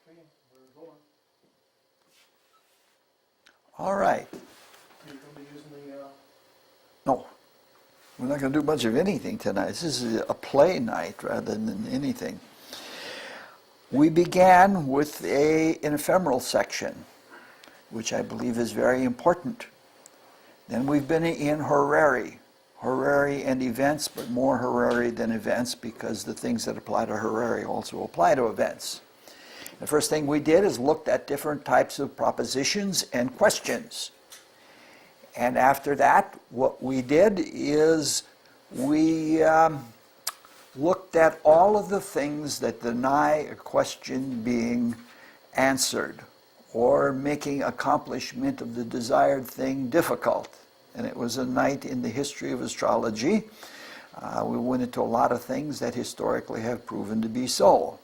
Okay, we're going. All right. You're going to be using the... No, we're not going to do much of anything tonight. This is a play night rather than anything. We began with an ephemeral section, which I believe is very important. Then we've been in Horary. Horary and events, but more Horary than events because the things that apply to Horary also apply to events. The first thing we did is looked at different types of propositions and questions. And after that, what we did is we looked at all of the things that deny a question being answered or making accomplishment of the desired thing difficult. And it was a night in the history of astrology. We went into a lot of things that historically have proven to be so.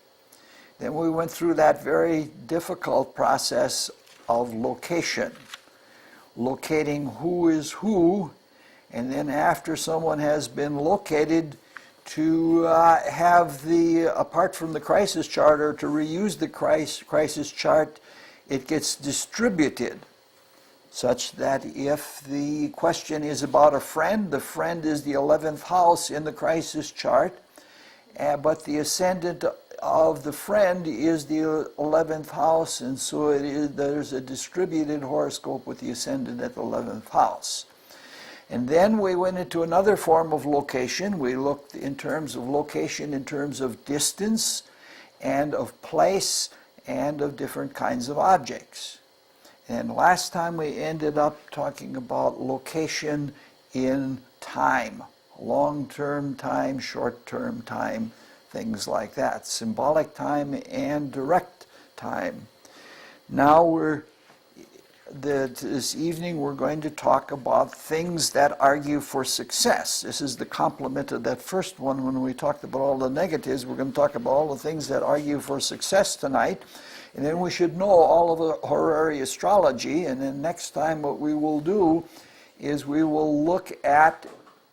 Then we went through that very difficult process of location. Locating who is who, and then after someone has been located, to have apart from the crisis chart or to reuse the crisis chart, it gets distributed such that if the question is about a friend, the friend is the 11th house in the crisis chart, but the ascendant of the friend is the 11th house, and so there's a distributed horoscope with the ascendant at the 11th house. And then we went into another form of location. We looked in terms of location, in terms of distance, and of place, and of different kinds of objects. And last time we ended up talking about location in time, long-term time, short-term time, things like that, symbolic time and direct time. Now this evening we're going to talk about things that argue for success. This is the complement of that first one when we talked about all the negatives. We're going to talk about all the things that argue for success tonight. And then we should know all of the horary astrology, and then next time what we will do is we will look at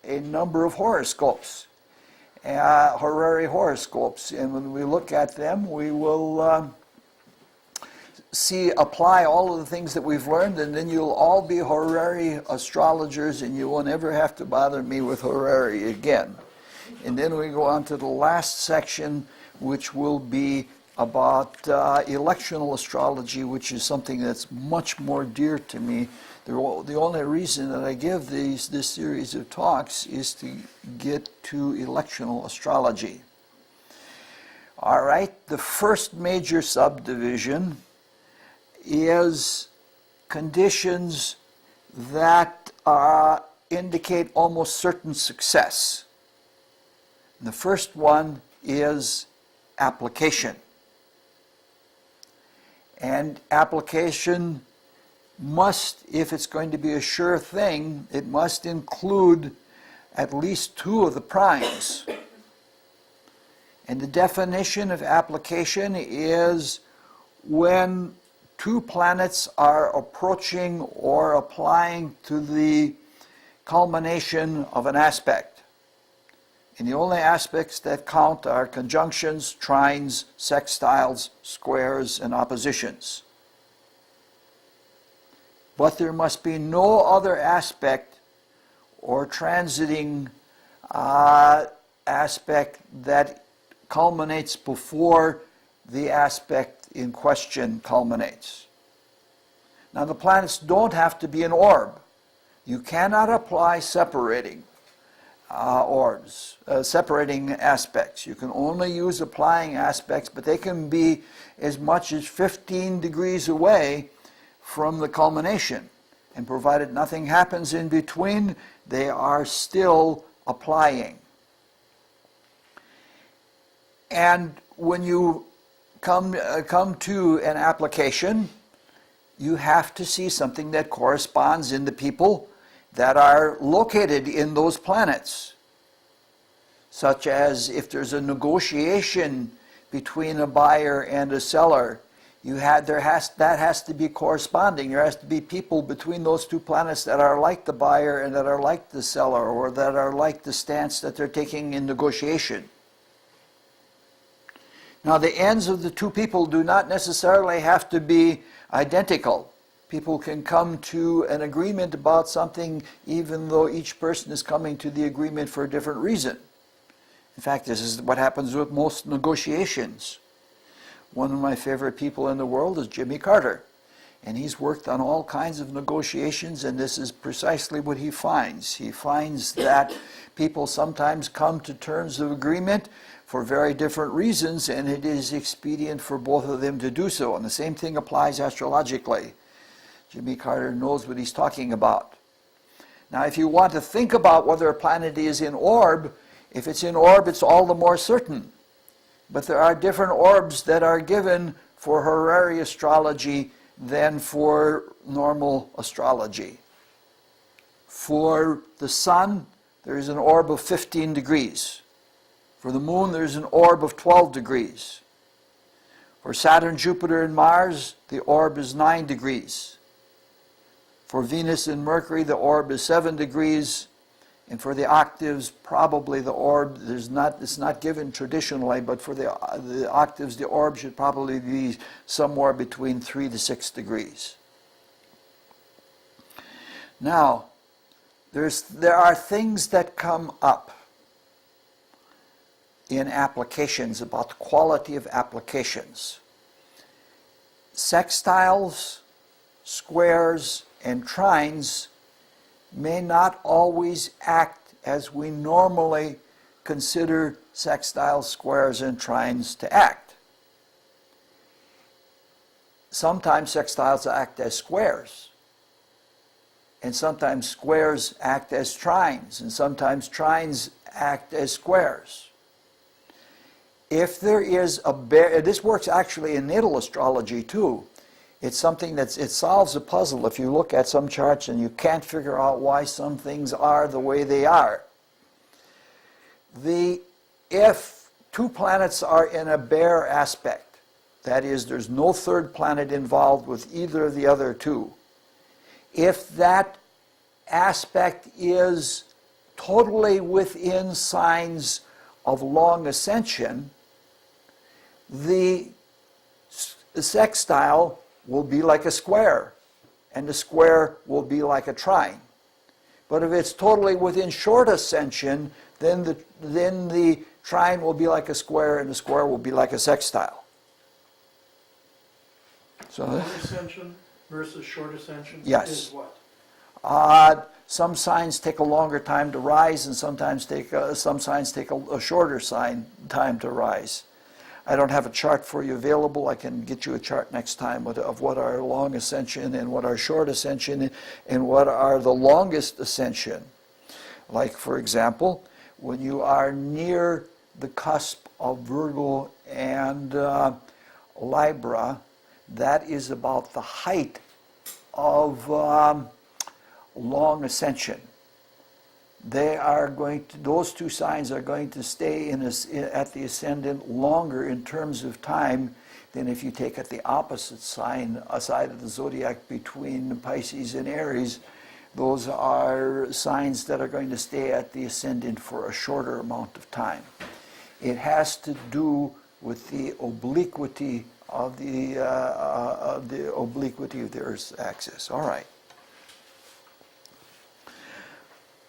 a number of horoscopes. Horary horoscopes, and when we look at them we will apply all of the things that we've learned, and then you'll all be horary astrologers and you won't ever have to bother me with horary again. And then we go on to the last section, which will be about electional astrology, which is something that's much more dear to me. The only reason that I give this series of talks is to get to electional astrology. All right, the first major subdivision is conditions that indicate almost certain success. And the first one is application. And application must, if it's going to be a sure thing, it must include at least two of the primes. And the definition of application is when two planets are approaching or applying to the culmination of an aspect. And the only aspects that count are conjunctions, trines, sextiles, squares, and oppositions. But there must be no other aspect or transiting aspect that culminates before the aspect in question culminates. Now the planets don't have to be an orb. You cannot apply separating orbs, separating aspects. You can only use applying aspects, but they can be as much as 15 degrees away from the culmination. And provided nothing happens in between, they are still applying. And when you come to an application, you have to see something that corresponds in the people that are located in those planets. Such as if there's a negotiation between a buyer and a seller, that has to be corresponding. There has to be people between those two planets that are like the buyer and that are like the seller, or that are like the stance that they're taking in negotiation. Now, the ends of the two people do not necessarily have to be identical. People can come to an agreement about something even though each person is coming to the agreement for a different reason. In fact, this is what happens with most negotiations. One of my favorite people in the world is Jimmy Carter. And he's worked on all kinds of negotiations, and this is precisely what he finds. He finds that people sometimes come to terms of agreement for very different reasons, and it is expedient for both of them to do so. And the same thing applies astrologically. Jimmy Carter knows what he's talking about. Now, if you want to think about whether a planet is in orb, if it's in orb, it's all the more certain. But there are different orbs that are given for horary astrology than for normal astrology. For the sun, there is an orb of 15 degrees. For the moon, there's an orb of 12 degrees. For Saturn, Jupiter, and Mars, the orb is 9 degrees. For Venus and Mercury, the orb is 7 degrees. And for the octaves, probably the orb, it's not given traditionally, but for the octaves, the orb should probably be somewhere between 3 to 6 degrees. Now, there are things that come up in applications about the quality of applications. Sextiles, squares, and trines may not always act as we normally consider sextiles, squares, and trines to act. Sometimes sextiles act as squares, and sometimes squares act as trines, and sometimes trines act as squares. If there is this works actually in natal astrology too. It's something it solves a puzzle if you look at some charts and you can't figure out why some things are the way they are. If two planets are in a bare aspect, that is, there's no third planet involved with either of the other two, if that aspect is totally within signs of long ascension, the sextile will be like a square, and the square will be like a trine. But if it's totally within short ascension, then the trine will be like a square, and the square will be like a sextile. So long ascension versus short ascension yes. is what? Some signs take a longer time to rise, and some signs take a shorter time to rise. I don't have a chart for you available. I can get you a chart next time of what are long ascension and what are short ascension and what are the longest ascension. Like, for example, when you are near the cusp of Virgo and Libra, that is about the height of long ascension. Those two signs are going to stay at the ascendant longer in terms of time than if you take at the opposite side of the zodiac between Pisces and Aries. Those are signs that are going to stay at the ascendant for a shorter amount of time. It has to do with the obliquity of the Earth's axis. All right.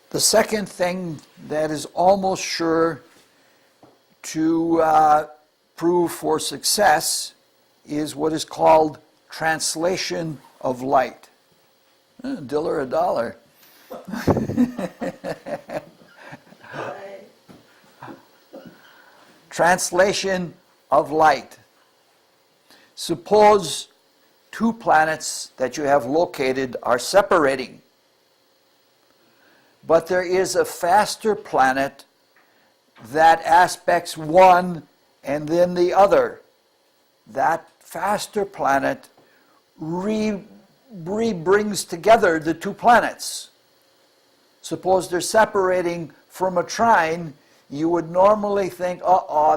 The second thing that is almost sure to prove for success is what is called translation of light. Diller a dollar. Translation of light. Suppose two planets that you have located are separating. But there is a faster planet that aspects one and then the other. That faster planet brings together the two planets. Suppose they're separating from a trine, you would normally think,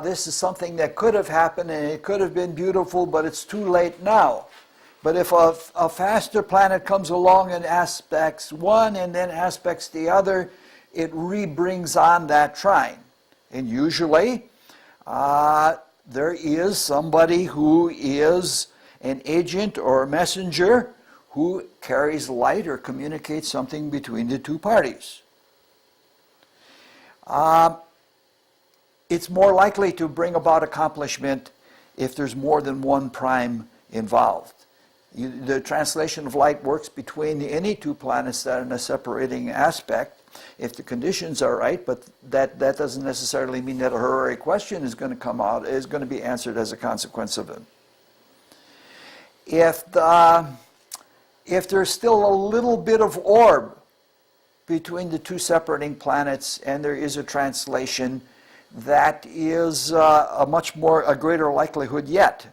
this is something that could have happened and it could have been beautiful, but it's too late now. But if a faster planet comes along and aspects one and then aspects the other, it brings on that trine. And usually, there is somebody who is an agent or a messenger who carries light or communicates something between the two parties. It's more likely to bring about accomplishment if there's more than one prime involved. The translation of light works between any two planets that are in a separating aspect if the conditions are right, but that doesn't necessarily mean that a Horary question is going to come out, is going to be answered as a consequence of it. If there's still a little bit of orb between the two separating planets and there is a translation, that is a greater likelihood yet.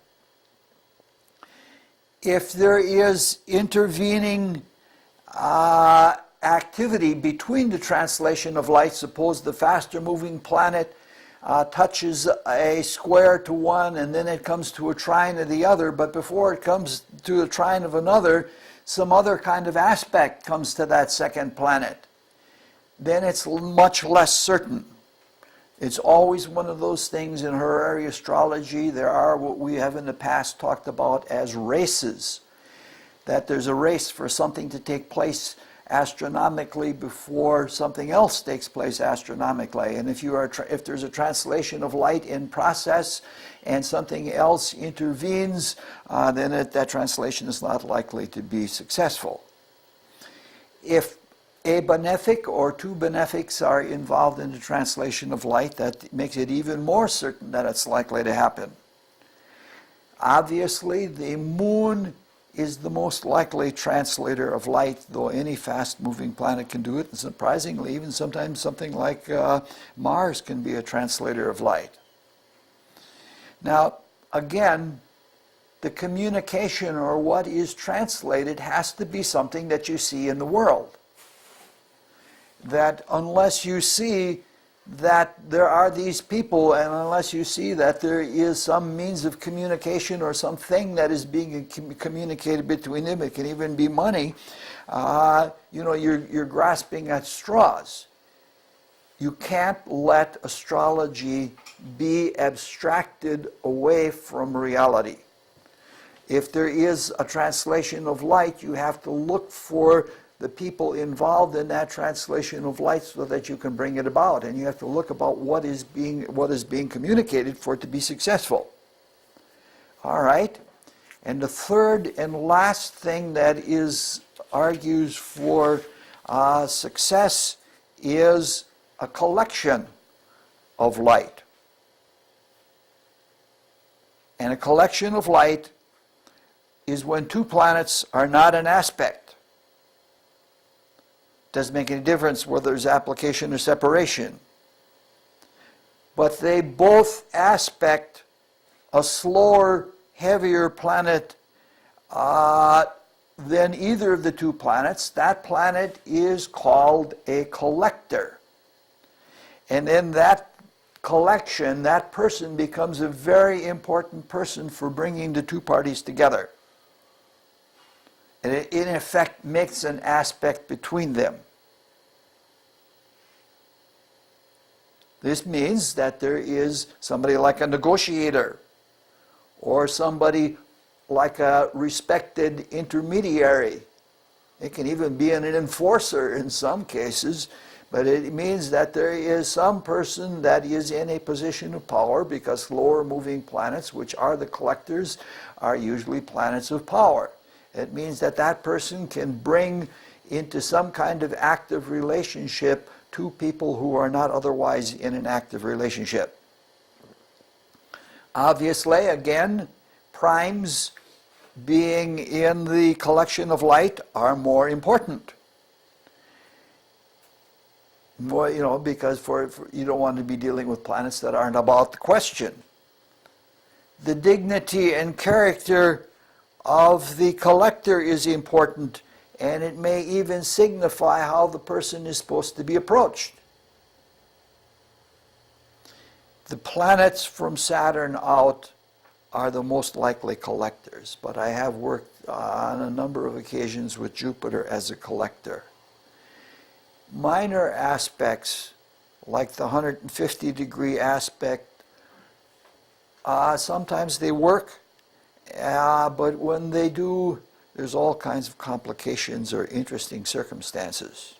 If there is intervening activity between the translation of light, suppose the faster moving planet touches a square to one and then it comes to a trine of the other, but before it comes to a trine of another, some other kind of aspect comes to that second planet, then it's much less certain. It's always one of those things in Horary astrology. There are what we have in the past talked about as races, that there's a race for something to take place astronomically before something else takes place astronomically. And if there's a translation of light in process and something else intervenes, then that translation is not likely to be successful. If a benefic or two benefics are involved in the translation of light, that makes it even more certain that it's likely to happen. Obviously, the moon is the most likely translator of light, though any fast-moving planet can do it. And surprisingly, even sometimes something like Mars can be a translator of light. Now, again, the communication or what is translated has to be something that you see in the world. That unless you see that there are these people, and unless you see that there is some means of communication or something that is being communicated between them, it can even be money, you're grasping at straws. You can't let astrology be abstracted away from reality. If there is a translation of light, you have to look for the people involved in that translation of light so that you can bring it about. And you have to look about what is being communicated for it to be successful. All right? And the third and last thing that argues for success is a collection of light. And a collection of light is when two planets are not an aspect. Doesn't make any difference whether there's application or separation. But they both aspect a slower, heavier planet than either of the two planets. That planet is called a collector. And in that collection, that person becomes a very important person for bringing the two parties together. And it, in effect, makes an aspect between them. This means that there is somebody like a negotiator or somebody like a respected intermediary. It can even be an enforcer in some cases, but it means that there is some person that is in a position of power, because lower moving planets, which are the collectors, are usually planets of power. It means that that person can bring into some kind of active relationship two people who are not otherwise in an active relationship. Obviously, again, primes being in the collection of light are more important. More, because you don't want to be dealing with planets that aren't about the question. The dignity and character of the collector is important, and it may even signify how the person is supposed to be approached. The planets from Saturn out are the most likely collectors, but I have worked on a number of occasions with Jupiter as a collector. Minor aspects, like the 150-degree aspect Sometimes they work, but when they do, there's all kinds of complications or interesting circumstances.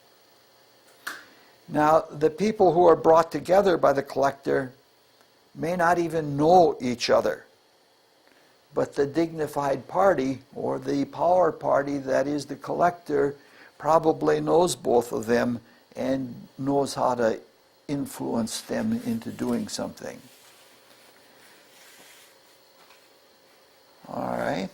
Now, the people who are brought together by the collector may not even know each other, but the dignified party, or the power party that is the collector, probably knows both of them and knows how to influence them into doing something. All right.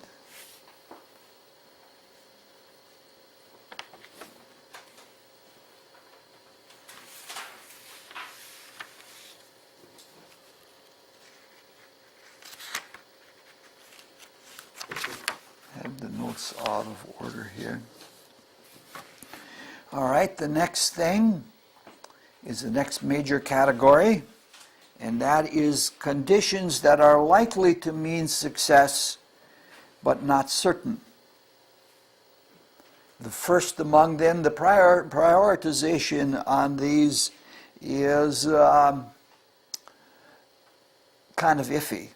Have the notes out of order here. All right, the next thing is the next major category, and that is conditions that are likely to mean success but not certain. The first among them, the prioritization on these is kind of iffy.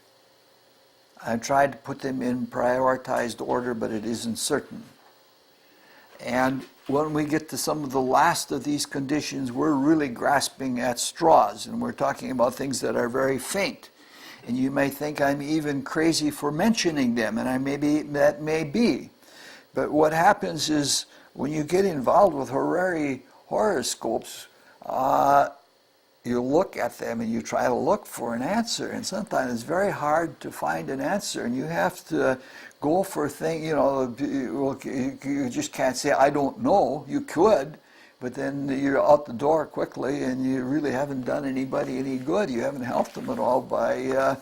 I tried to put them in prioritized order, but it isn't certain. And when we get to some of the last of these conditions, we're really grasping at straws, and we're talking about things that are very faint. And you may think I'm even crazy for mentioning them, and that may be. But what happens is when you get involved with Horary horoscopes, you look at them and you try to look for an answer, and sometimes it's very hard to find an answer, and you have to go for things, you just can't say, I don't know. You could, but then you're out the door quickly, and you really haven't done anybody any good. You haven't helped them at all by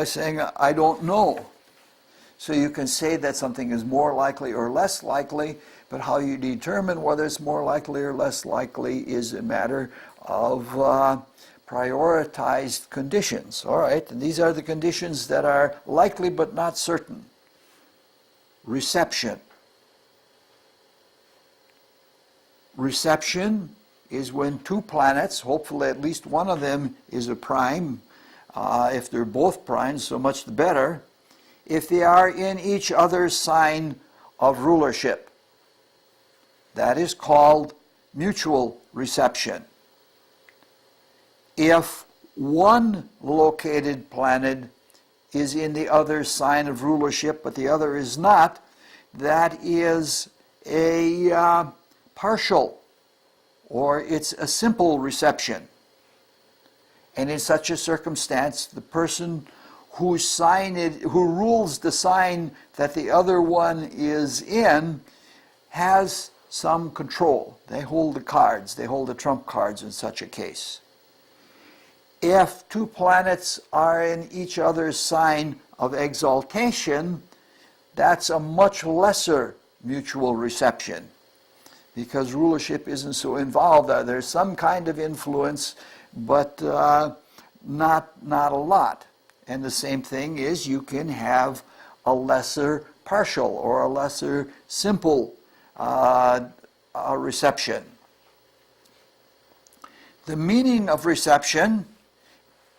saying, I don't know. So you can say that something is more likely or less likely, but how you determine whether it's more likely or less likely is a matter of prioritized conditions. All right, and these are the conditions that are likely but not certain. Reception. Reception is when two planets, hopefully at least one of them is a prime. If they're both primes, so much the better. If they are in each other's sign of rulership. That is called mutual reception. If one located planet is in the other's sign of rulership, but the other is not, that is a partial, or it's a simple reception. And in such a circumstance, the person who rules the sign that the other one is in has some control. They hold the cards, they hold the trump cards in such a case. If two planets are in each other's sign of exaltation, that's a much lesser mutual reception, because rulership isn't so involved. There's some kind of influence, but not a lot. And the same thing is, you can have a lesser partial or a lesser simple reception. The meaning of reception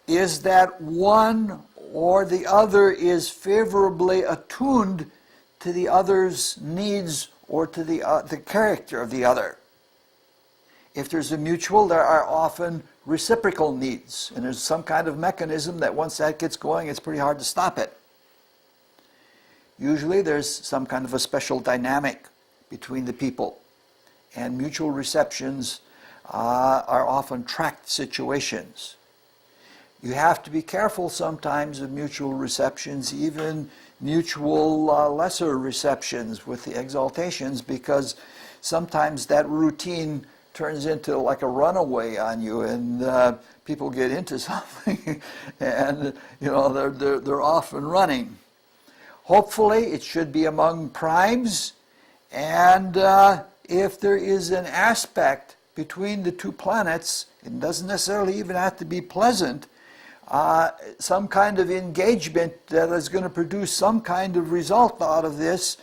is that one or the other is favorably attuned to the other's needs or to the character of the other. If there's a mutual, there are often reciprocal needs, and there's some kind of mechanism that once that gets going, it's pretty hard to stop it. Usually there's some kind of a special dynamic between the people, and mutual receptions are often tracked situations. You have to be careful sometimes of mutual receptions, even mutual lesser receptions with the exaltations, because sometimes that routine turns into like a runaway on you, and people get into something and they're off and running. Hopefully it should be among primes, and if there is an aspect between the two planets, it doesn't necessarily even have to be pleasant, some kind of engagement that is going to produce some kind of result out of this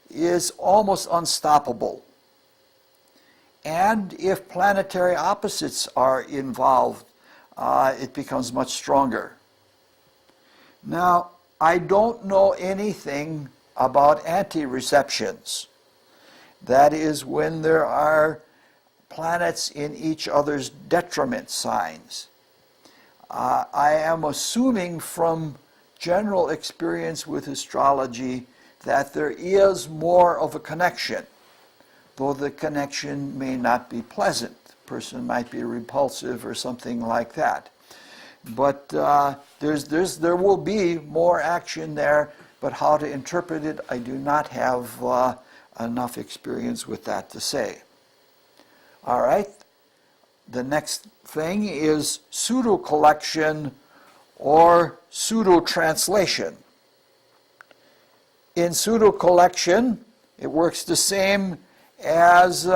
is almost unstoppable. And if planetary opposites are involved, it becomes much stronger. Now, I don't know anything about anti-receptions. That is when there are planets in each other's detriment signs. I am assuming from general experience with astrology that there is more of a connection, though the connection may not be pleasant. The person might be repulsive or something like that. But there will be more action there, but how to interpret it, I do not have enough experience with that to say. All right. The next thing is pseudo collection or pseudo translation. In pseudo collection, it works the same as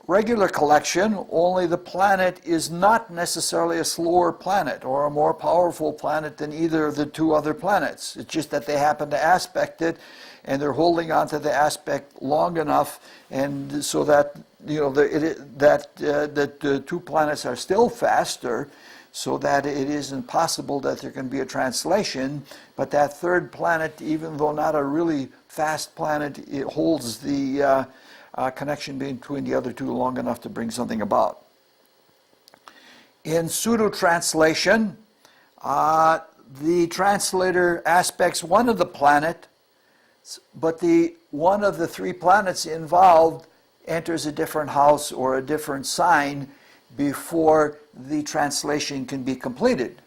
regular collection, only the planet is not necessarily a slower planet or a more powerful planet than either of the two other planets. It's just that they happen to aspect it, and they're holding on to the aspect long enough, and so that the two planets are still faster, so that it isn't possible that there can be a translation. But that third planet, even though not a really fast planet, it holds the connection between the other two long enough to bring something about. In pseudo translation, the translator aspects one of the planet, but one of the three planets involved enters a different house or a different sign before the translation can be completed.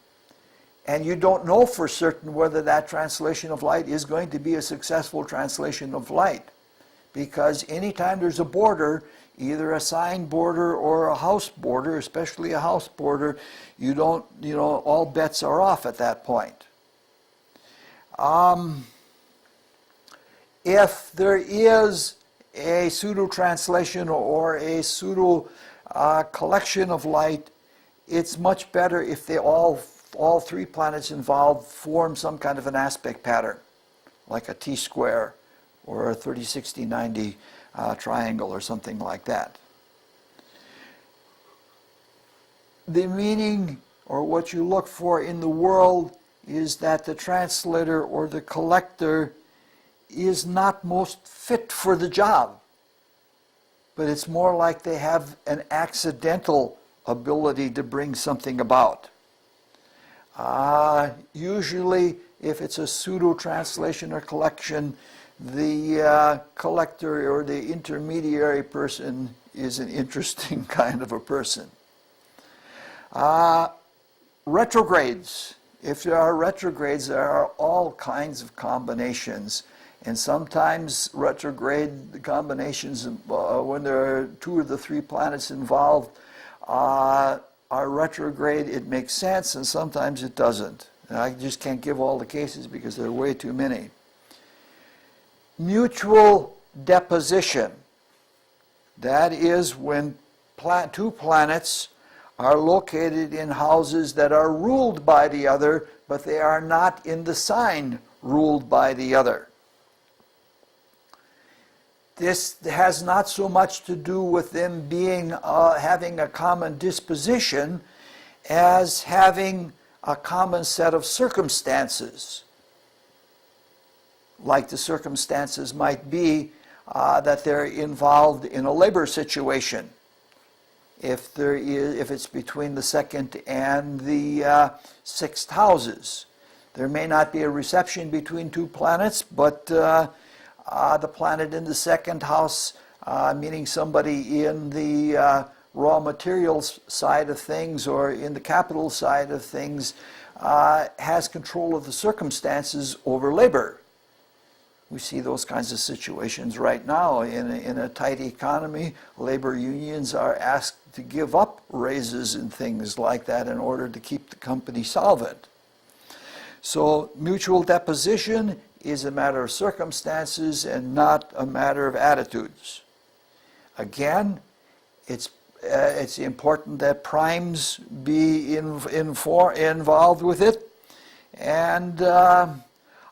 And you don't know for certain whether that translation of light is going to be a successful translation of light. Because anytime there's a border, either a sign border or a house border, especially a house border, all bets are off at that point. If there is a pseudo translation or a pseudo collection of light, it's much better if they all three planets involved form some kind of an aspect pattern, like a T-square or a 30, 60, 90 triangle or something like that. The meaning, or what you look for in the world, is that the translator or the collector is not most fit for the job, but it's more like they have an accidental ability to bring something about. Usually, if it's a pseudo translation or collection, the collector or the intermediary person is an interesting kind of a person. Retrogrades. If there are retrogrades, there are all kinds of combinations. And sometimes retrograde combinations, when there are two of the three planets involved, are retrograde. It makes sense, and sometimes it doesn't. And I just can't give all the cases because there are way too many. Mutual deposition. That is when two planets are located in houses that are ruled by the other, but they are not in the sign ruled by the other. This has not so much to do with them having a common disposition as having a common set of circumstances. Like the circumstances might be that they're involved in a labor situation. If it's between the second and the sixth houses. There may not be a reception between two planets, but the planet in the second house, meaning somebody in the raw materials side of things or in the capital side of things, has control of the circumstances over labor. We see those kinds of situations right now. In a tight economy, labor unions are asked to give up raises and things like that in order to keep the company solvent. So mutual deposition is a matter of circumstances and not a matter of attitudes. Again, it's important that primes be involved with it, and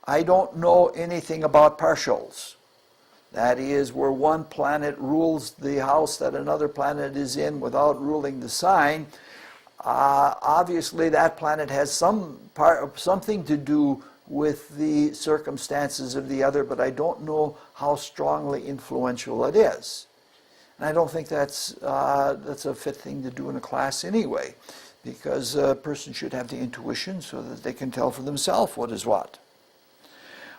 I don't know anything about partials. That is, where one planet rules the house that another planet is in without ruling the sign. Obviously, that planet has something to do with the circumstances of the other, but I don't know how strongly influential it is. And I don't think that's a fit thing to do in a class anyway, because a person should have the intuition so that they can tell for themselves what is what.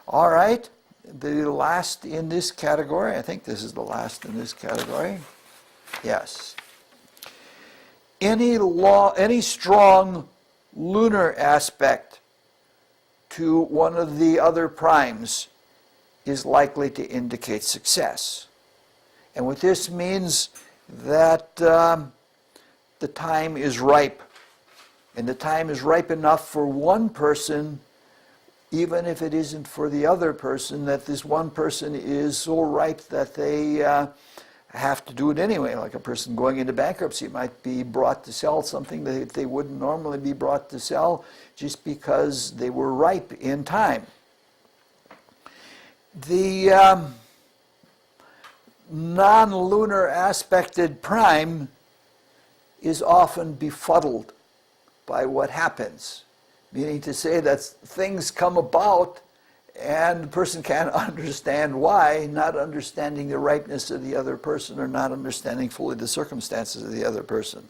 All right, the last in this category, I think this is the last in this category. Yes. Any strong lunar aspect to one of the other primes is likely to indicate success. And what this means that the time is ripe. And the time is ripe enough for one person, even if it isn't for the other person, that this one person is so ripe that they have to do it anyway. Like a person going into bankruptcy might be brought to sell something that they wouldn't normally be brought to sell just because they were ripe in time. The non-lunar aspected prime is often befuddled by what happens, meaning to say that things come about and the person can't understand why, not understanding the ripeness of the other person or not understanding fully the circumstances of the other person.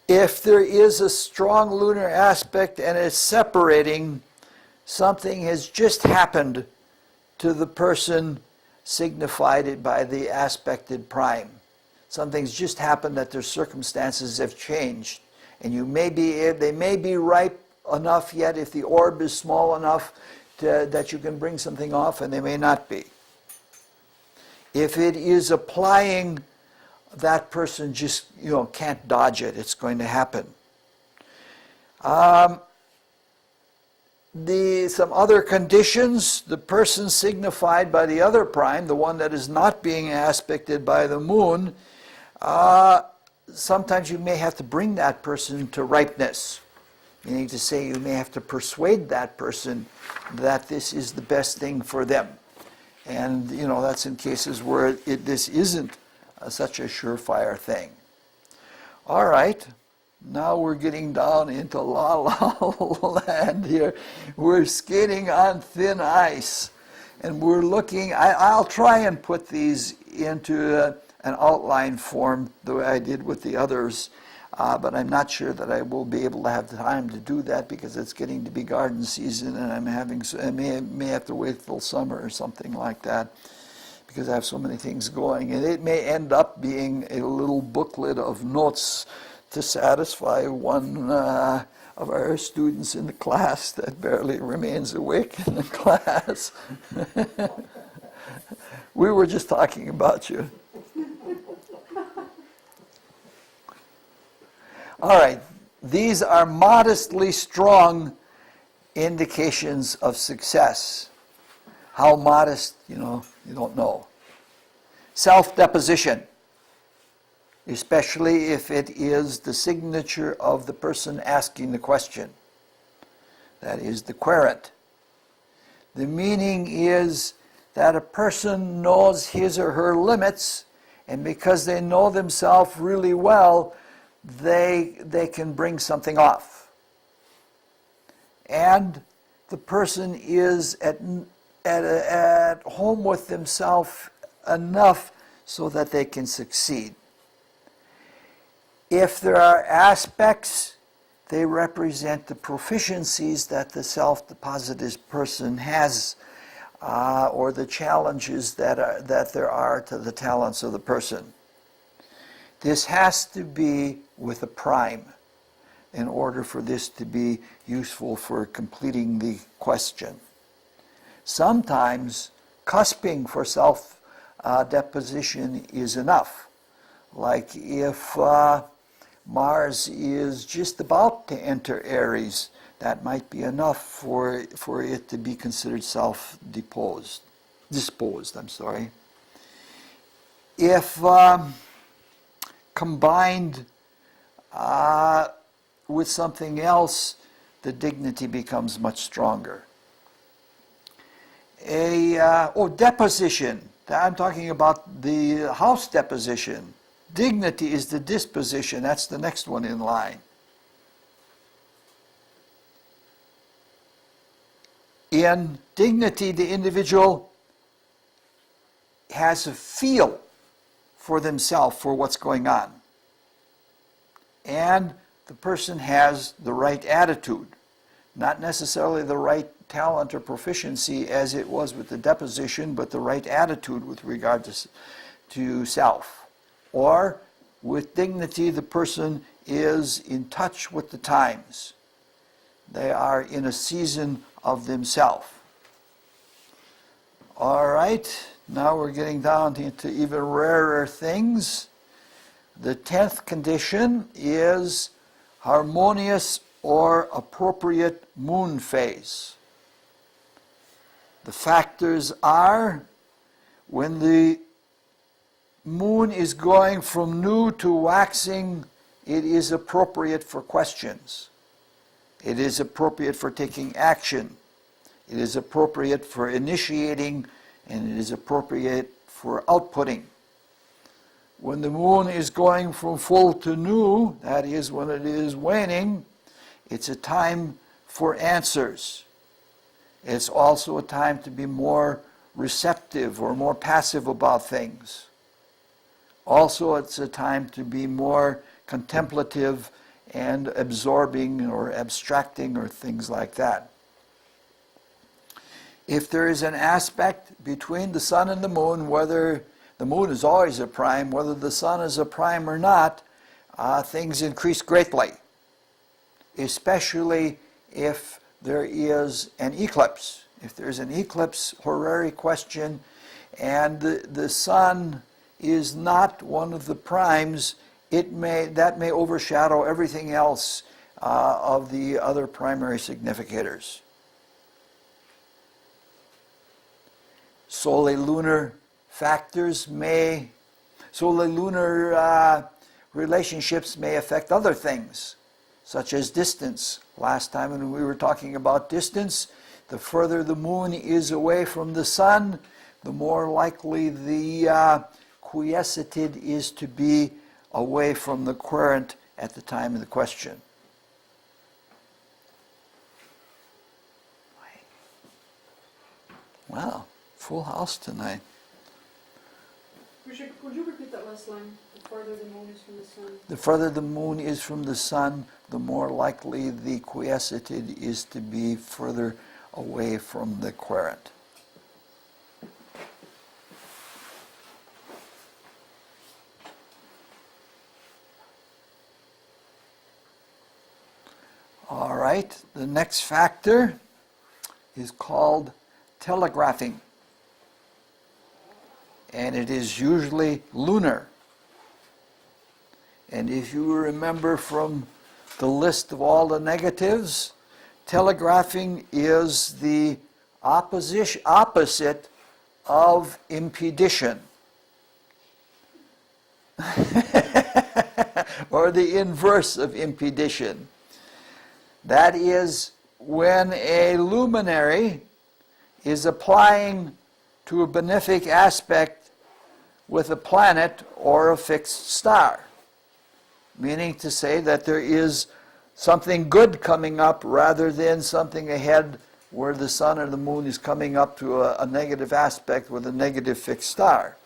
If there is a strong lunar aspect and it's separating, something has just happened to the person signified by the aspected prime. Something's just happened that their circumstances have changed. And they may be ripe enough yet if the orb is small enough that you can bring something off, and they may not be. If it is applying, that person just can't dodge it. It's going to happen. Some other conditions, the person signified by the other prime, the one that is not being aspected by the moon, sometimes you may have to bring that person to ripeness, meaning to say you may have to persuade that person that this is the best thing for them. And that's in cases where this isn't such a surefire thing. All right, now we're getting down into La La Land here. We're skating on thin ice, and we're looking. I'll try and put these into an outline form the way I did with the others, but I'm not sure that I will be able to have time to do that because it's getting to be garden season, and I may have to wait till summer or something like that because I have so many things going, and it may end up being a little booklet of notes to satisfy one of our students in the class that barely remains awake in the class. We were just talking about you. All right, these are modestly strong indications of success. How modest, you don't know. Self-deposition, especially if it is the signature of the person asking the question. That is the querent. The meaning is that a person knows his or her limits, and because they know themselves really well, they can bring something off. And the person is at home with themselves enough so that they can succeed. If there are aspects, they represent the proficiencies that the self-deposited person has, or the challenges that there are to the talents of the person. This has to be with a prime in order for this to be useful for completing the question. Sometimes cusping for self-deposition is enough. Like if Mars is just about to enter Aries, that might be enough for it to be considered disposed. If combined with something else, the dignity becomes much stronger. Deposition. I'm talking about the house deposition. Dignity is the disposition. That's the next one in line. In dignity, the individual has a feel for themselves, for what's going on. And the person has the right attitude, not necessarily the right talent or proficiency as it was with the deposition, but the right attitude with regard to self. Or with dignity, the person is in touch with the times. They are in a season of themselves. All right, now we're getting down into even rarer things. The 10th condition is harmonious or appropriate moon phase. The factors are when the moon is going from new to waxing, it is appropriate for questions. It is appropriate for taking action. It is appropriate for initiating, and it is appropriate for outputting. When the moon is going from full to new, that is when it is waning, it's a time for answers. It's also a time to be more receptive or more passive about things. Also, it's a time to be more contemplative and absorbing or abstracting or things like that. If there is an aspect between the sun and the moon, whether the moon is always a prime, whether the sun is a prime or not, things increase greatly, especially if there is an eclipse. If there's an eclipse, horary question, and the sun is not one of the primes, that may overshadow everything else of the other primary significators. Solar-lunar factors solar-lunar relationships may affect other things, such as distance. Last time when we were talking about distance, the further the moon is away from the sun, the more likely the quiescent is to be away from the querent at the time of the question. Wow, full house tonight. Richard, could you repeat that last line? The farther the moon is from the sun. The further the moon is from the sun, the more likely the quiescent is to be further away from the querent. All right, the next factor is called telegraphing, and it is usually lunar. And if you remember from the list of all the negatives, telegraphing is the opposite of impedition, or the inverse of impedition. That is when a luminary is applying to a benefic aspect with a planet or a fixed star, meaning to say that there is something good coming up rather than something ahead where the sun or the moon is coming up to a negative aspect with a negative fixed star.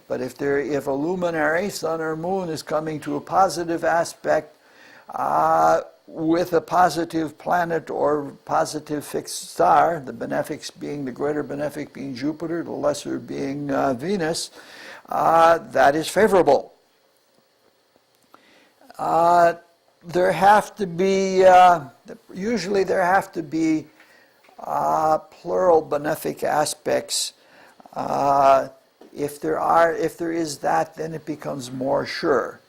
But if a luminary, sun or moon, is coming to a positive aspect with a positive planet or positive fixed star, the benefics being, the greater benefic being Jupiter, the lesser being Venus, that is favorable. There have to be, usually there have to be plural benefic aspects. If there is that, then it becomes more sure.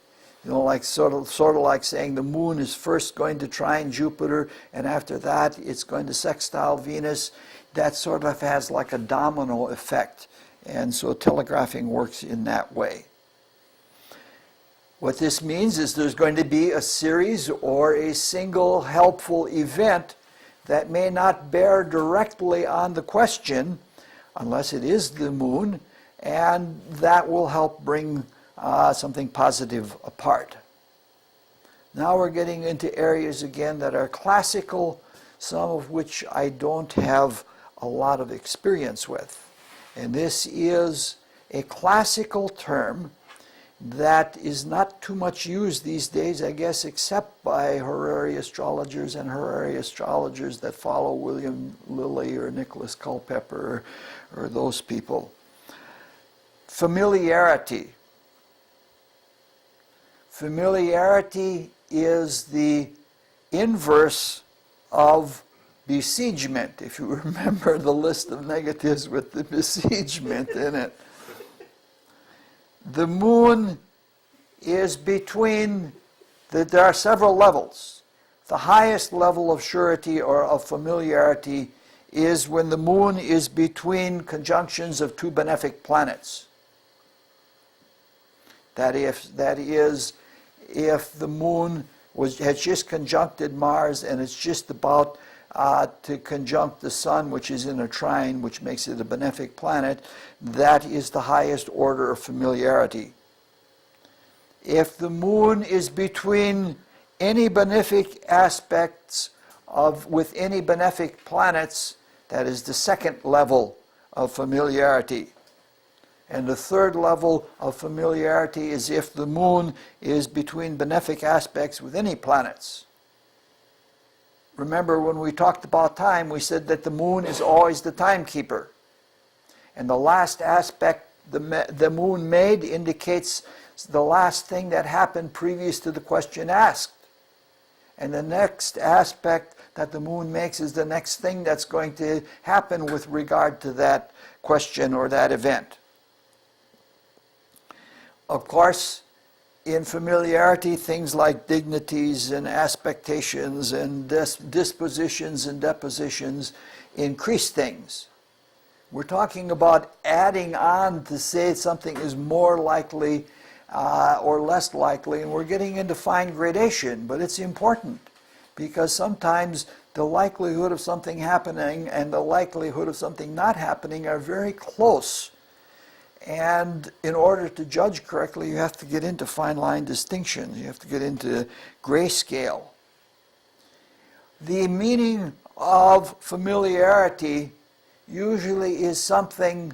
You know, like sort of like saying the moon is first going to trine Jupiter, and after that it's going to sextile Venus. That sort of has like a domino effect, and so telegraphing works in that way. What this means is there's going to be a series or a single helpful event that may not bear directly on the question, unless it is the moon, and that will help bring something positive apart. Now we're getting into areas again that are classical, some of which I don't have a lot of experience with. And this is a classical term that is not too much used these days, I guess, except by Horary astrologers and Horary astrologers that follow William Lilly or Nicholas Culpeper or those people. Familiarity. Familiarity is the inverse of besiegement, if you remember the list of negatives with the besiegement in it. The moon is between, there are several levels. The highest level of surety or of familiarity is when the moon is between conjunctions of two benefic planets. That is, if the moon has just conjuncted Mars and it's just about to conjunct the sun, which is in a trine, which makes it a benefic planet, that is the highest order of familiarity. If the moon is between any benefic aspects with any benefic planets, that is the second level of familiarity. And the third level of familiarity is if the moon is between benefic aspects with any planets. Remember when we talked about time, we said that the moon is always the timekeeper. And the last aspect the moon made indicates the last thing that happened previous to the question asked. And the next aspect that the moon makes is the next thing that's going to happen with regard to that question or that event. Of course, in familiarity, things like dignities and aspectations and dispositions and depositions increase things. We're talking about adding on to say something is more likely or less likely, and we're getting into fine gradation, but it's important because sometimes the likelihood of something happening and the likelihood of something not happening are very close. And in order to judge correctly, you have to get into fine line distinctions. You have to get into grayscale. The meaning of familiarity usually is something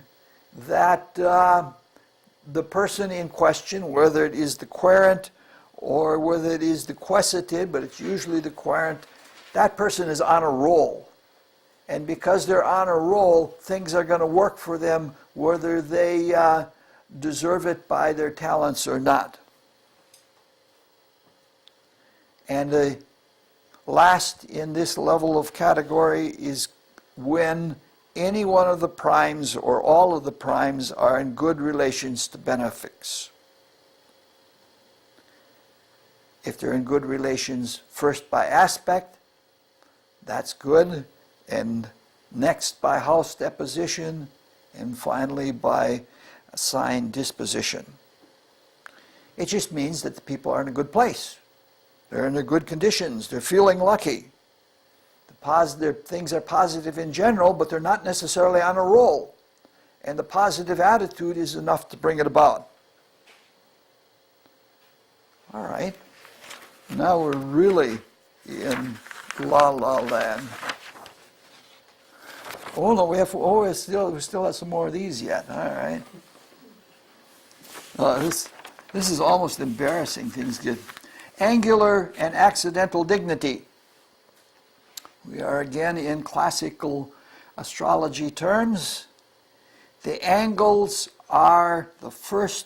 that the person in question, whether it is the querent or whether it is the querceted, but it's usually the querent, that person is on a roll. And because they're on a roll, things are going to work for them whether they deserve it by their talents or not. And the last in this level of category is when any one of the primes or all of the primes are in good relations to benefics. If they're in good relations first by aspect, that's good, and next by house deposition, and finally by sign disposition. It just means that the people are in a good place. They're in good conditions. They're feeling lucky. The positive things are positive in general, but they're not necessarily on a roll. And the positive attitude is enough to bring it about. All right. Now we're really in la la land. Oh no, we still have some more of these yet. All right. This is almost embarrassing. Things get angular and accidental dignity. We are again in classical astrology terms. The angles are the 1st,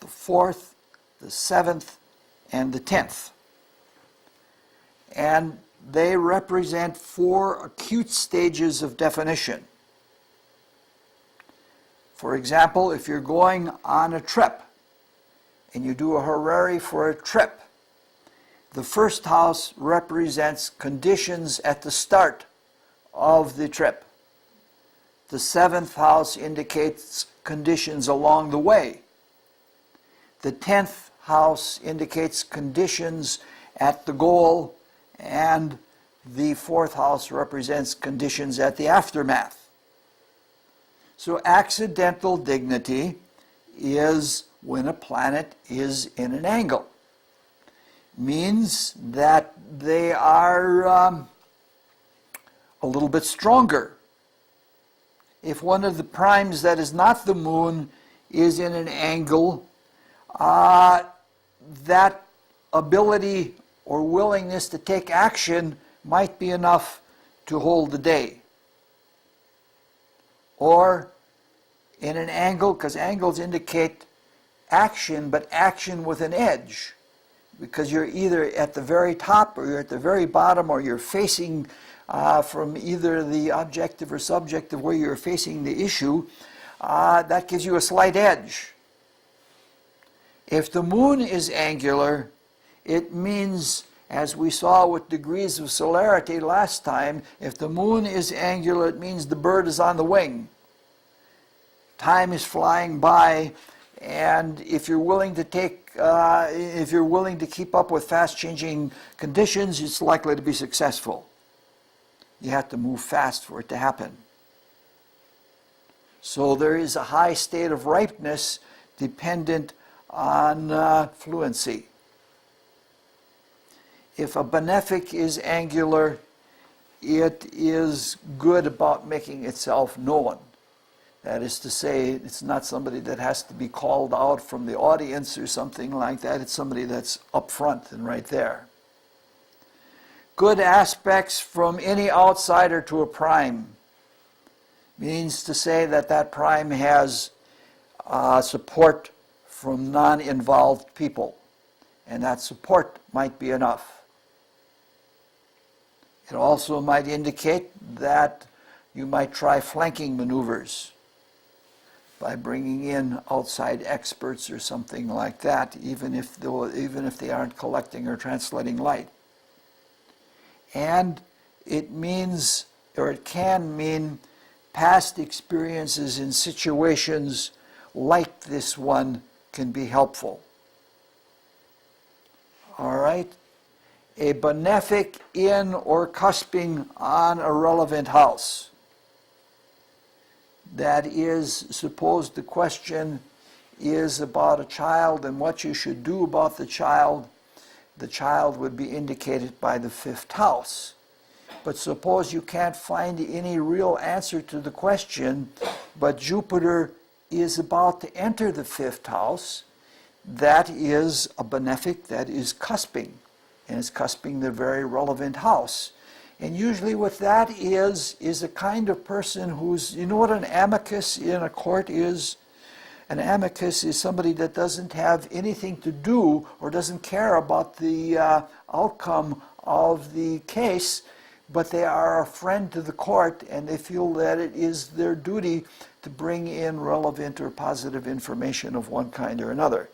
the 4th, the 7th, and the 10th. And they represent 4 acute stages of definition. For example, if you're going on a trip and you do a horary for a trip, the first house represents conditions at the start of the trip. The 7th house indicates conditions along the way. The 10th house indicates conditions at the goal, and the 4th house represents conditions at the aftermath. So accidental dignity is when a planet is in an angle. Means that they are a little bit stronger. If one of the primes that is not the moon is in an angle, that ability or willingness to take action might be enough to hold the day. Or in an angle, because angles indicate action, but action with an edge. Because you're either at the very top or you're at the very bottom, or you're facing from either the objective or subjective where you're facing the issue, that gives you a slight edge. If the moon is angular, it means, as we saw with degrees of celerity last time, if the moon is angular, it means the bird is on the wing. Time is flying by, and if you're willing to keep up with fast-changing conditions, it's likely to be successful. You have to move fast for it to happen. So there is a high state of ripeness dependent on fluency. If a benefic is angular, it is good about making itself known. That is to say, it's not somebody that has to be called out from the audience or something like that. It's somebody that's up front and right there. Good aspects from any outsider to a prime means to say that that prime has support from non-involved people, and that support might be enough. It also might indicate that you might try flanking maneuvers by bringing in outside experts or something like that, even if they aren't collecting or translating light. And it means, or it can mean, past experiences in situations like this one can be helpful. All right? A benefic in or cusping on a relevant house. That is, suppose the question is about a child and what you should do about the child would be indicated by the fifth house. But suppose you can't find any real answer to the question, but Jupiter is about to enter the fifth house, that is a benefic that is cusping, and it's cusping the very relevant house. And usually what that is a kind of person who's, you know what an amicus in a court is? An amicus is somebody that doesn't have anything to do or doesn't care about the outcome of the case, but they are a friend to the court, and they feel that it is their duty to bring in relevant or positive information of one kind or another.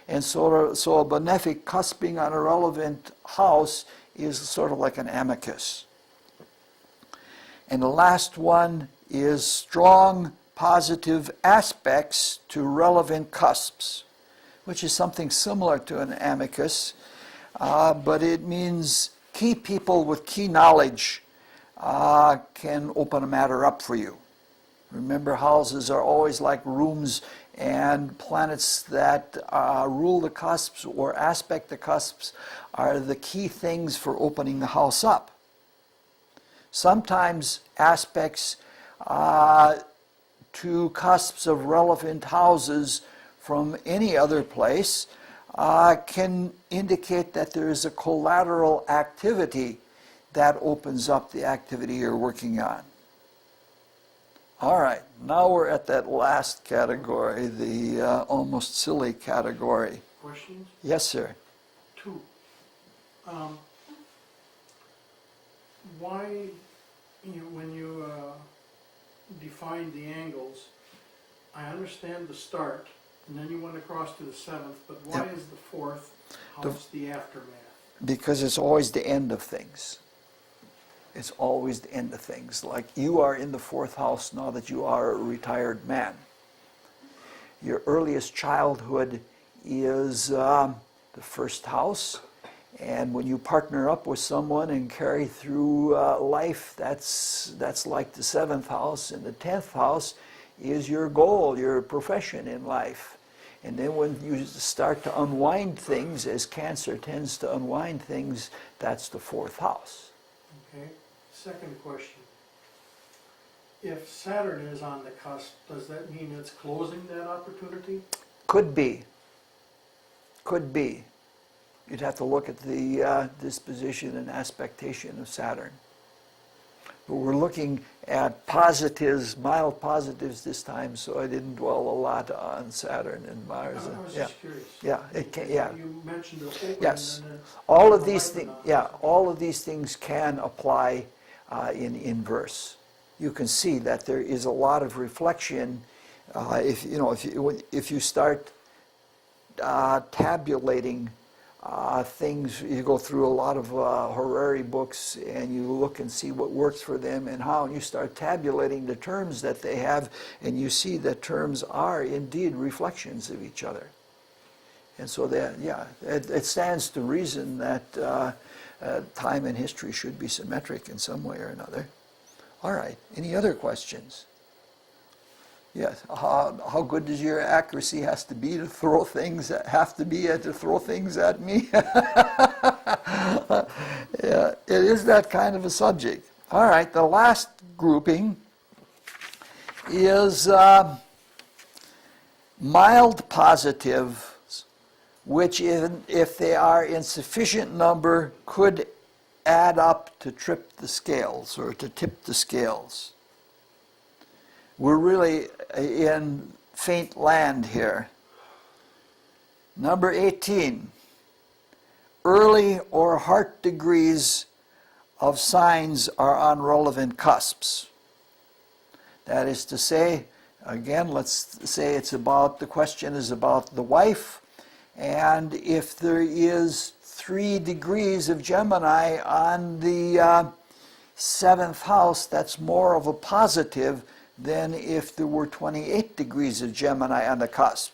And so a benefic cusping on a relevant house is sort of like an amicus. And the last one is strong positive aspects to relevant cusps, which is something similar to an amicus, but it means key people with key knowledge can open a matter up for you. Remember, houses are always like rooms, and planets that rule the cusps or aspect the cusps are the key things for opening the house up. Sometimes aspects to cusps of relevant houses from any other place can indicate that there is a collateral activity that opens up the activity you're working on. All right, now we're at that last category, the almost silly category. Questions? Yes, sir. Two. Why, when you define the angles, I understand the start, and then you went across to the seventh, but why is the fourth house the aftermath? Because it's always the end of things. It's always the end of things. Like you are in the fourth house now that you are a retired man. Your earliest childhood is the first house, and when you partner up with someone and carry through life, that's like the seventh house, and the 10th house is your goal, your profession in life. And then when you start to unwind things, as Cancer tends to unwind things, that's the fourth house. Okay, second question. If Saturn is on the cusp, does that mean it's closing that opportunity? Could be. Could be. You'd have to look at the disposition and aspectation of Saturn. But we're looking at positives, mild positives this time, so I didn't dwell a lot on Saturn and Mars. I was Yeah. just curious. Yeah, it can, yeah. You mentioned the opening. Yes. And then All of the these lightning things, on. yeah, all of these things can apply in inverse. You can see that there is a lot of reflection. If you start tabulating things, you go through a lot of Horary books and you look and see what works for them and how, and you start tabulating the terms that they have, and you see that terms are indeed reflections of each other. And so that, yeah, it stands to reason that time and history should be symmetric in some way or another. All right, any other questions? Yes, how good does your accuracy has to be to throw things at me? Yeah, it is that kind of a subject. All right, the last grouping is mild positives, which if they are in sufficient number could add up to tip the scales or to tip the scales. We're really in faint land here. Number 18, early or heart degrees of signs are on relevant cusps. That is to say, again, let's say the question is about the wife, and if there is 3 degrees of Gemini on the 7th house, that's more of a positive than if there were 28 degrees of Gemini on the cusp.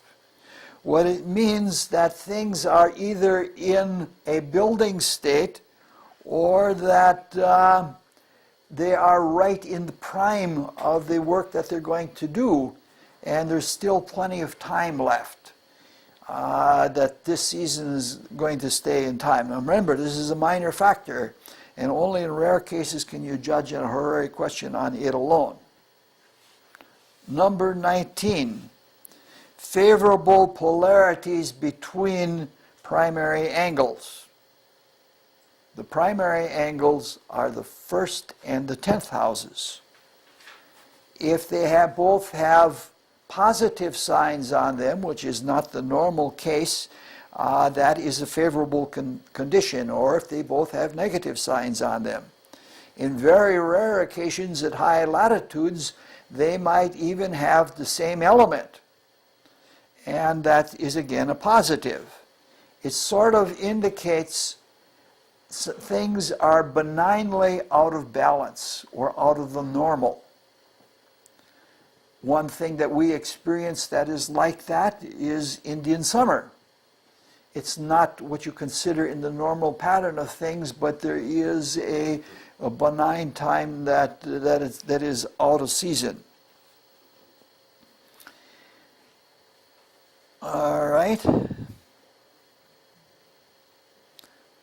What it means that things are either in a building state or that they are right in the prime of the work that they're going to do, and there's still plenty of time left, that this season is going to stay in time. Now remember, this is a minor factor, and only in rare cases can you judge a Horary question on it alone. Number 19, favorable polarities between primary angles. The primary angles are the 1st and the 10th houses. If they both have positive signs on them, which is not the normal case, that is a favorable condition, or if they both have negative signs on them. In very rare occasions at high latitudes, they might even have the same element, and that is again a positive. It sort of indicates things are benignly out of balance or out of the normal. One thing that we experience that is like that is Indian summer. It's not what you consider in the normal pattern of things, but there is a benign time that is out of season. All right.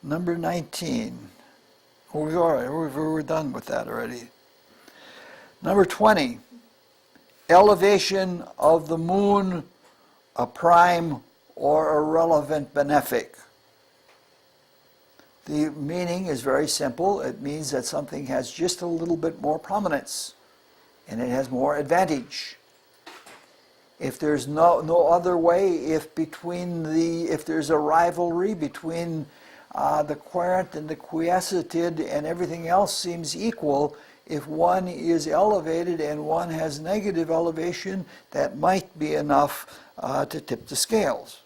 Number 19. We're done with that already. Number 20. Elevation of the moon, a prime or a relevant benefic. The meaning is very simple. It means that something has just a little bit more prominence and it has more advantage. If there's no other way, if there's a rivalry between the querent and the quiescent and everything else seems equal, if one is elevated and one has negative elevation, that might be enough to tip the scales.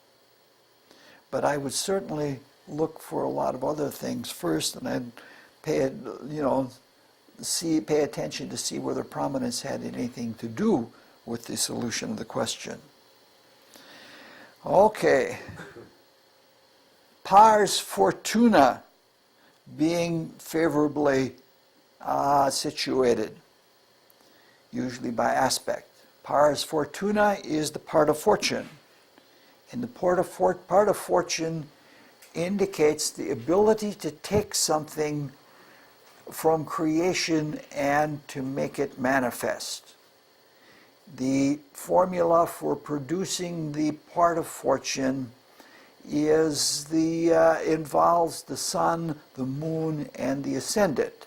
But I would certainly look for a lot of other things first, and I'd pay attention to see whether prominence had anything to do with the solution of the question. Okay. Pars Fortuna being favorably situated, usually by aspect. Pars Fortuna is the part of fortune. And the part of fortune indicates the ability to take something from creation and to make it manifest. The formula for producing the part of fortune involves the sun, the moon, and the ascendant.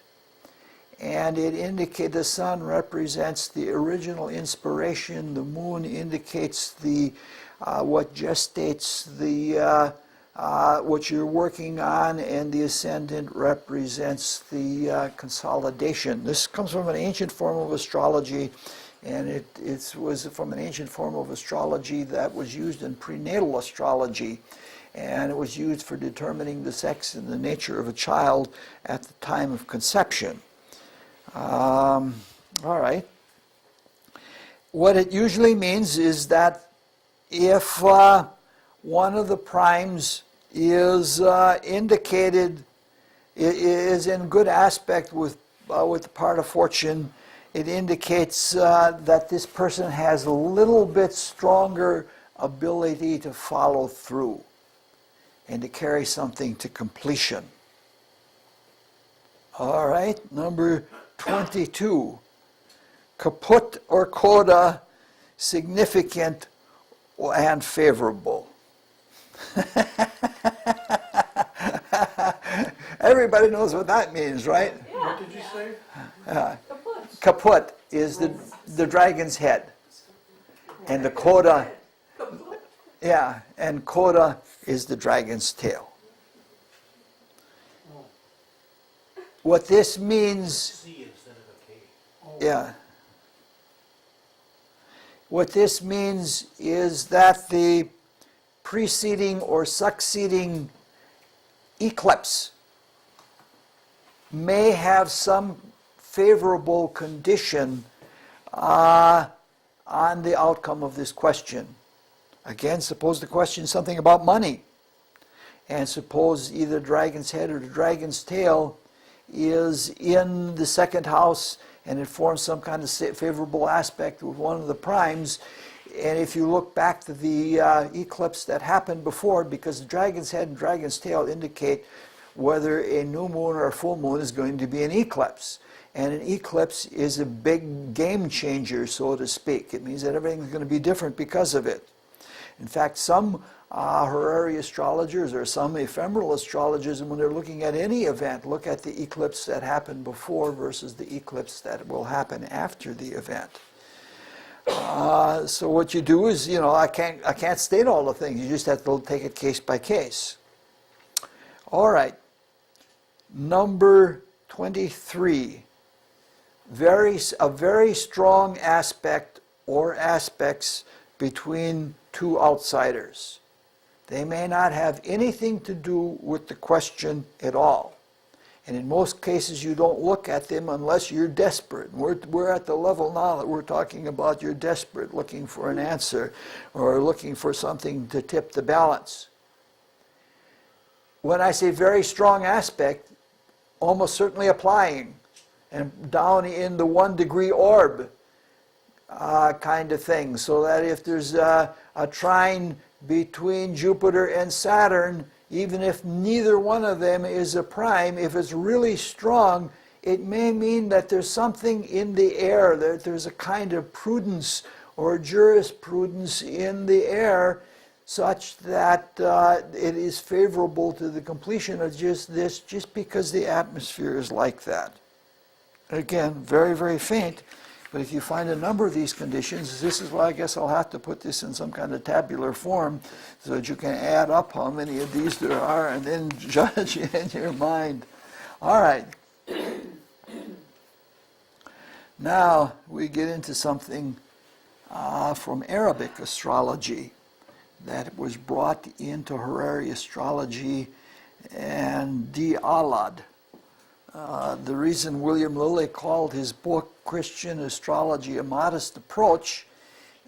And it indicates the sun represents the original inspiration, the moon indicates what gestates what you're working on, and the ascendant represents the consolidation. This comes from an ancient form of astrology, and it was from an ancient form of astrology that was used in prenatal astrology, and it was used for determining the sex and the nature of a child at the time of conception. All right. What it usually means is that if one of the primes is indicated, is in good aspect with the part of fortune, it indicates that this person has a little bit stronger ability to follow through and to carry something to completion. All right, number 22. Kaput or coda, significant and favorable. Everybody knows what that means, right? Yeah. What did you say? Kaput. Kaput is the dragon's head. And the coda, Kaput. yeah, and coda is the dragon's tail. What this means, C instead of a K. yeah. What this means is that the preceding or succeeding eclipse may have some favorable condition on the outcome of this question. Again, suppose the question is something about money, and suppose either dragon's head or the dragon's tail is in the second house and it forms some kind of favorable aspect with one of the primes. And if you look back to the eclipse that happened before, because the dragon's head and dragon's tail indicate whether a new moon or a full moon is going to be an eclipse. And an eclipse is a big game changer, so to speak. It means that everything's going to be different because of it. In fact, some horary astrologers or some ephemeral astrologers, when they're looking at any event, look at the eclipse that happened before versus the eclipse that will happen after the event. So what you do is, I can't state all the things. You just have to take it case by case. All right. Number 23. A very strong aspect or aspects between two outsiders. They may not have anything to do with the question at all. And in most cases, you don't look at them unless you're desperate. We're at the level now that we're talking about you're desperate, looking for an answer or looking for something to tip the balance. When I say very strong aspect, almost certainly applying and down in the 1 degree orb kind of thing. So that if there's a trine between Jupiter and Saturn, even if neither one of them is a prime, if it's really strong, it may mean that there's something in the air, that there's a kind of prudence or jurisprudence in the air such that it is favorable to the completion of just because the atmosphere is like that. Again, very, very faint. But if you find a number of these conditions, this is why I guess I'll have to put this in some kind of tabular form so that you can add up how many of these there are and then judge in your mind. All right. Now we get into something from Arabic astrology that was brought into Horary astrology and de-alad. The reason William Lilly called his book Christian Astrology a Modest Approach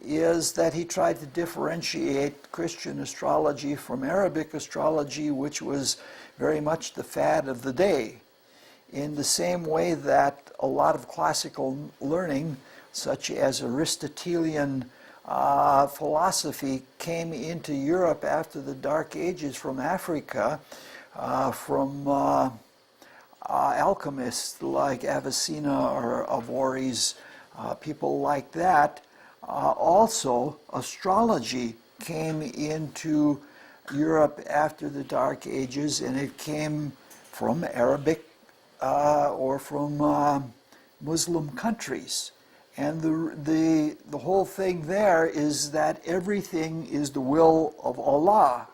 is that he tried to differentiate Christian astrology from Arabic astrology, which was very much the fad of the day. In the same way that a lot of classical learning, such as Aristotelian philosophy came into Europe after the Dark Ages from Africa, from alchemists like Avicenna or Avoris, people like that. Also, astrology came into Europe after the Dark Ages, and it came from Arabic or from Muslim countries. And the whole thing there is that everything is the will of Allah.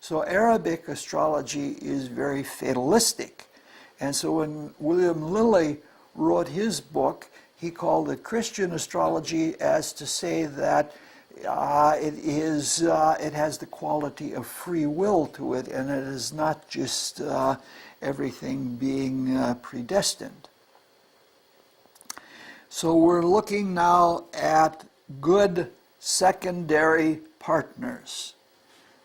So Arabic astrology is very fatalistic. And so when William Lilly wrote his book, he called it Christian astrology, as to say that it has the quality of free will to it, and it is not just everything being predestined. So we're looking now at good secondary partners.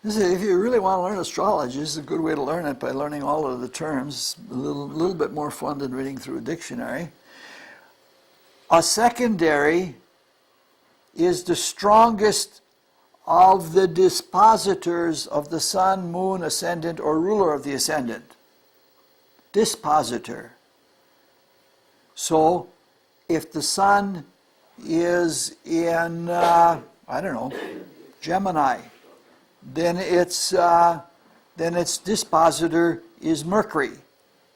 This is, if you really want to learn astrology, this is a good way to learn it, by learning all of the terms. A little bit more fun than reading through a dictionary. A secondary is the strongest of the dispositors of the sun, moon, ascendant, or ruler of the ascendant. Dispositor. So, if the sun is in, I don't know, Gemini, then its dispositor is Mercury.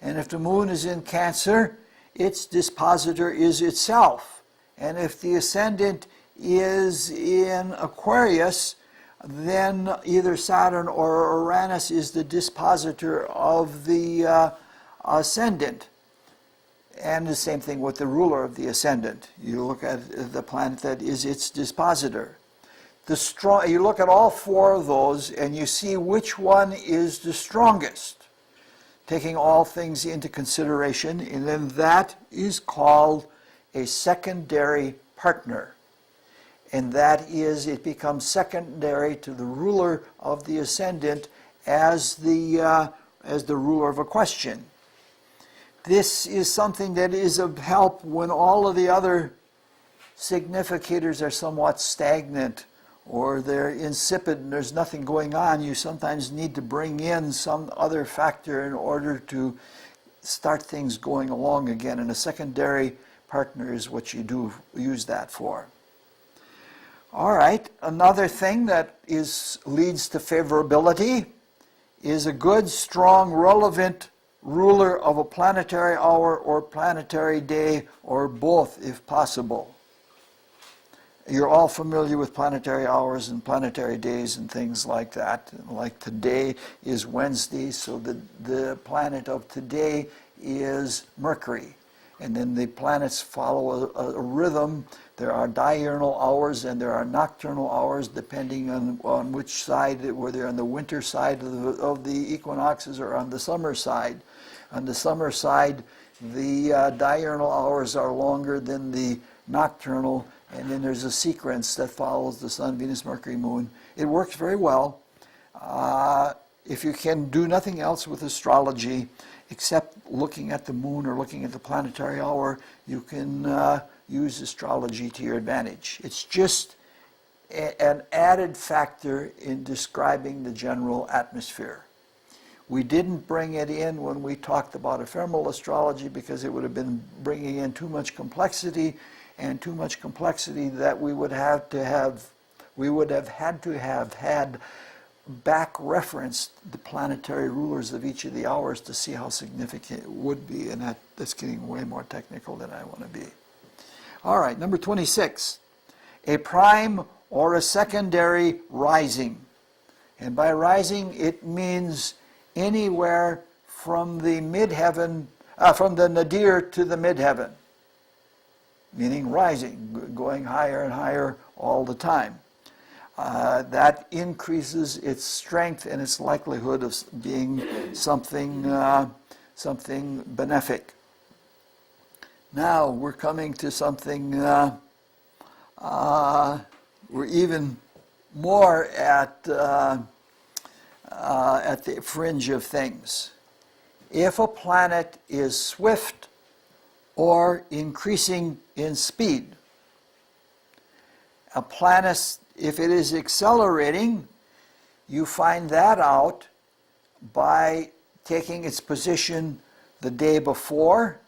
And if the moon is in Cancer, its dispositor is itself. And if the ascendant is in Aquarius, then either Saturn or Uranus is the dispositor of the ascendant. And the same thing with the ruler of the ascendant. You look at the planet that is its dispositor. You look at all four of those and you see which one is the strongest, taking all things into consideration, and then that is called a secondary partner. And that is, it becomes secondary to the ruler of the ascendant as the ruler of a question. This is something that is of help when all of the other significators are somewhat stagnant or they're insipid and there's nothing going on. You sometimes need to bring in some other factor in order to start things going along again. And a secondary partner is what you do use that for. All right, another thing that leads to favorability is a good, strong, relevant ruler of a planetary hour or planetary day, or both if possible. You're all familiar with planetary hours and planetary days and things like that. Like today is Wednesday, so the planet of today is Mercury. And then the planets follow a rhythm. There are diurnal hours and there are nocturnal hours, depending on which side, whether on the winter side of the equinoxes or on the summer side. On the summer side, the diurnal hours are longer than the nocturnal, and then there's a sequence that follows the Sun, Venus, Mercury, Moon. It works very well. If you can do nothing else with astrology except looking at the moon or looking at the planetary hour, you can use astrology to your advantage. It's just an added factor in describing the general atmosphere. We didn't bring it in when we talked about ephemeral astrology because it would have been bringing in too much complexity, and too much complexity that we would have had to have had back referenced the planetary rulers of each of the hours to see how significant it would be, and that's getting way more technical than I want to be. All right, number 26, a prime or a secondary rising. And by rising, it means anywhere from the midheaven, from the nadir to the midheaven, meaning rising, going higher and higher all the time. That increases its strength and its likelihood of being something benefic. Now we're coming to something, we're even more at the fringe of things. If a planet is swift or increasing in speed, a planet, if it is accelerating, you find that out by taking its position the day before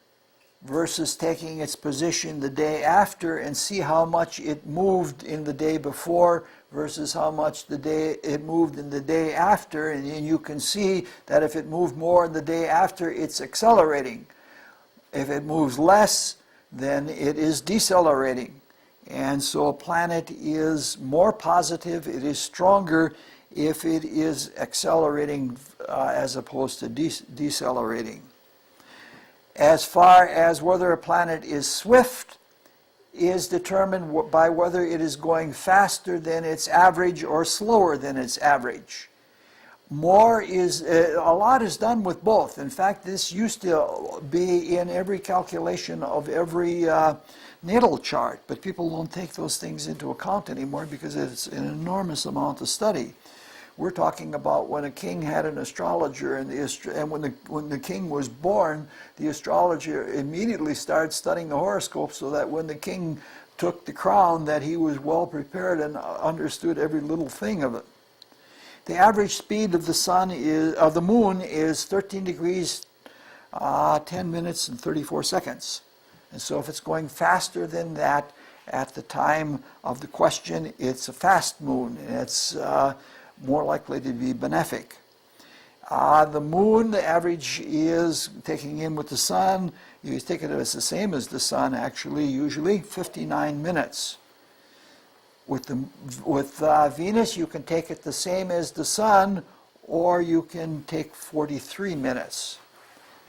versus taking its position the day after, and see how much it moved in the day before versus how much it moved in the day after. And you can see that if it moved more in the day after, it's accelerating. If it moves less, then it is decelerating. And so a planet is more positive, it is stronger if it is accelerating as opposed to decelerating. As far as whether a planet is swift is determined by whether it is going faster than its average or slower than its average. A lot is done with both. In fact, this used to be in every calculation of every natal chart, but people don't take those things into account anymore because it's an enormous amount of study. We're talking about when a king had an astrologer, and when the king was born, the astrologer immediately started studying the horoscope so that when the king took the crown, that he was well prepared and understood every little thing of it. The average speed of the moon is 13 degrees, 10 minutes and 34 seconds. And so if it's going faster than that at the time of the question, it's a fast moon, and it's more likely to be benefic. The moon, the average is taking in with the sun. You take it as the same as the sun, actually, usually 59 minutes. With Venus, you can take it the same as the sun, or you can take 43 minutes.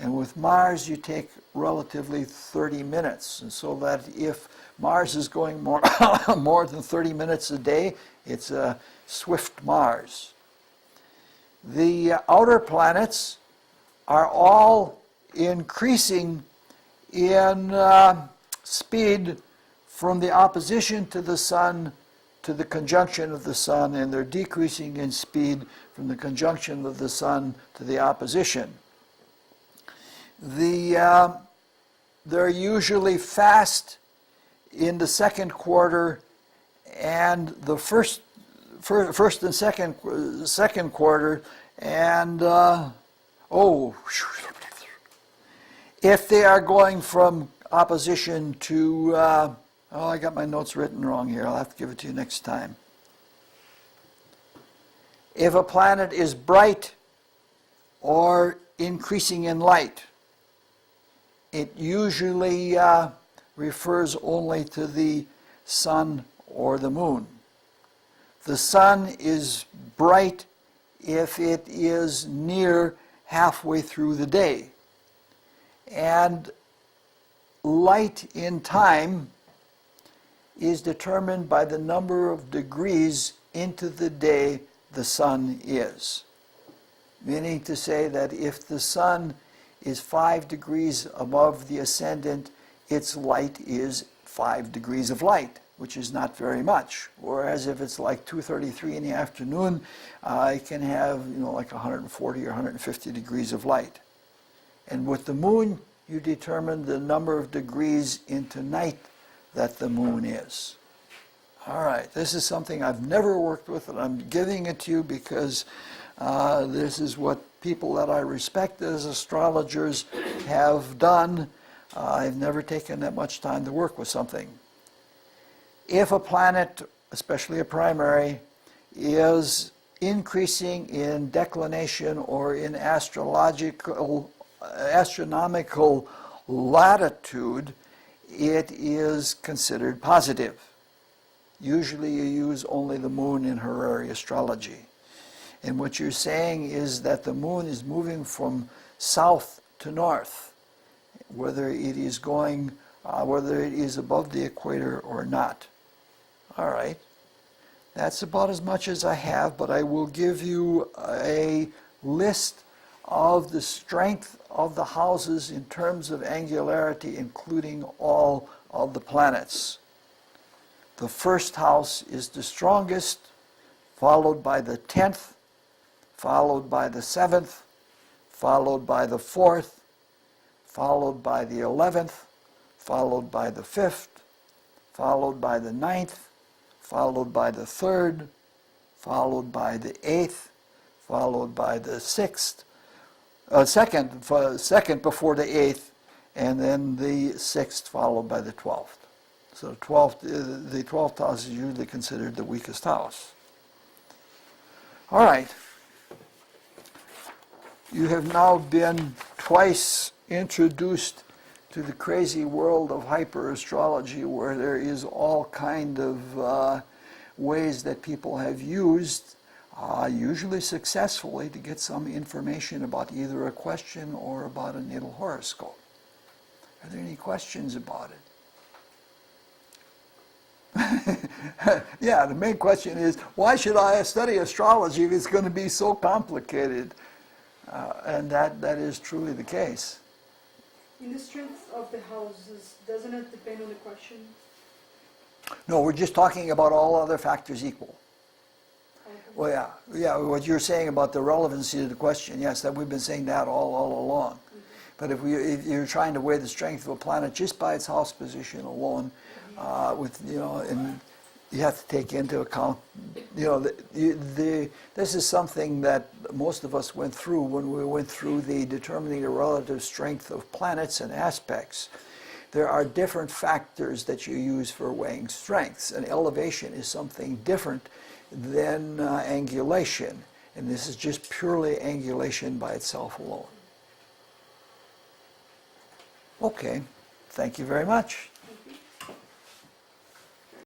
And with Mars, you take relatively 30 minutes. And so that if Mars is going more, more than 30 minutes a day, it's a swift Mars. The outer planets are all increasing in speed from the opposition to the sun to the conjunction of the sun, and they're decreasing in speed from the conjunction of the sun to the opposition. They're usually fast in the second quarter, and the first and second quarter, and if they are going from opposition to I got my notes written wrong here. I'll have to give it to you next time. If a planet is bright or increasing in light, it usually refers only to the sun or the moon. The sun is bright if it is near halfway through the day. And light in time is determined by the number of degrees into the day the sun is. Meaning to say that if the sun is 5 degrees above the ascendant, its light is 5 degrees of light, which is not very much. Whereas if it's like 2:33 in the afternoon, it can have like 140 or 150 degrees of light. And with the moon, you determine the number of degrees into night that the moon is. All right, this is something I've never worked with, and I'm giving it to you because this is what people that I respect as astrologers have done. I've never taken that much time to work with something. If a planet, especially a primary, is increasing in declination or in astronomical latitude, it is considered positive. Usually you use only the moon in horary astrology. And what you're saying is that the moon is moving from south to north, whether it is above the equator or not. All right. That's about as much as I have, but I will give you a list of the strength of the houses in terms of angularity, including all of the planets. The first house is the strongest, followed by the 10th, followed by the 7th, followed by the 4th, followed by the 11th, followed by the 5th, followed by the 9th, followed by the 3rd, followed by the 8th, followed by the 6th, second before the 8th, and then the 6th followed by the 12th. So the 12th house is usually considered the weakest house. All right. You have now been twice introduced to the crazy world of hyper-astrology, where there is all kind of ways that people have used, usually successfully, to get some information about either a question or about a natal horoscope. Are there any questions about it? Yeah, the main question is, why should I study astrology if it's going to be so complicated? And that is truly the case. In the strength of the houses, doesn't it depend on the question? No, we're just talking about all other factors equal. Well, yeah, what you're saying about the relevancy of the question, yes, that we've been saying that all along. Mm-hmm. But if you're trying to weigh the strength of a planet just by its house position alone, and you have to take into account, this is something that most of us went through when we went through the determining the relative strength of planets and aspects. There are different factors that you use for weighing strengths, and elevation is something different than angulation, and this is just purely angulation by itself alone. Okay, thank you very much.